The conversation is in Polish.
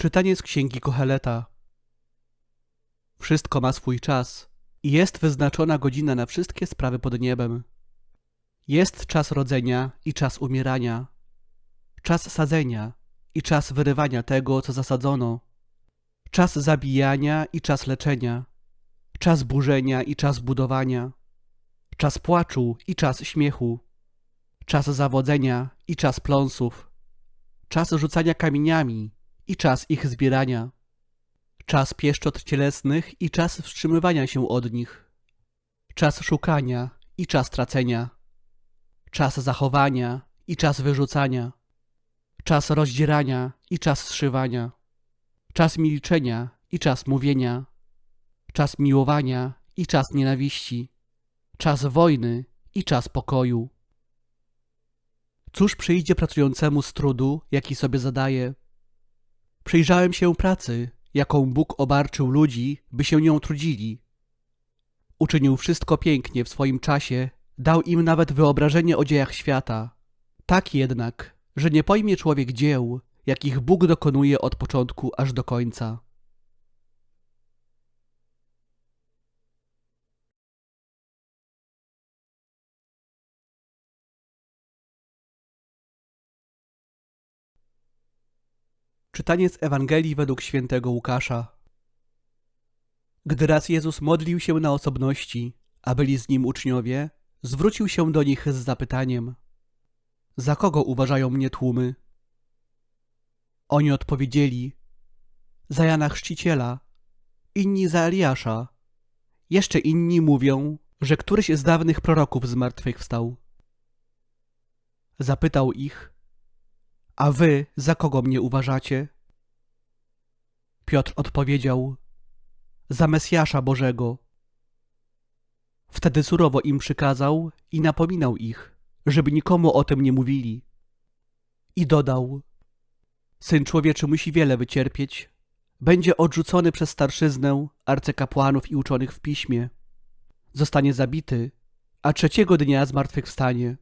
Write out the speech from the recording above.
Czytanie z księgi Koheleta. Wszystko ma swój czas i jest wyznaczona godzina na wszystkie sprawy pod niebem. Jest czas rodzenia i czas umierania, czas sadzenia i czas wyrywania tego, co zasadzono, czas zabijania i czas leczenia, czas burzenia i czas budowania, czas płaczu i czas śmiechu, czas zawodzenia i czas pląsów, czas rzucania kamieniami i czas ich zbierania, czas pieszczot cielesnych i czas wstrzymywania się od nich, czas szukania i czas tracenia, czas zachowania i czas wyrzucania, czas rozdzierania i czas zszywania, czas milczenia i czas mówienia, czas miłowania i czas nienawiści, czas wojny i czas pokoju. Cóż przyjdzie pracującemu z trudu, jaki sobie zadaje? Przyjrzałem się pracy, jaką Bóg obarczył ludzi, by się nią trudzili. Uczynił wszystko pięknie w swoim czasie, dał im nawet wyobrażenie o dziejach świata. Tak jednak, że nie pojmie człowiek dzieł, jakich Bóg dokonuje od początku aż do końca. Czytanie z Ewangelii według świętego Łukasza. Gdy raz Jezus modlił się na osobności, a byli z Nim uczniowie, zwrócił się do nich z zapytaniem: za kogo uważają mnie tłumy? Oni odpowiedzieli: za Jana Chrzciciela, inni za Eliasza, jeszcze inni mówią, że któryś z dawnych proroków zmartwychwstał. Zapytał ich: a wy za kogo mnie uważacie? Piotr odpowiedział: za Mesjasza Bożego. Wtedy surowo im przykazał i napominał ich, żeby nikomu o tym nie mówili. I dodał: Syn Człowieczy musi wiele wycierpieć, będzie odrzucony przez starszyznę, arcykapłanów i uczonych w piśmie. Zostanie zabity, a trzeciego dnia zmartwychwstanie.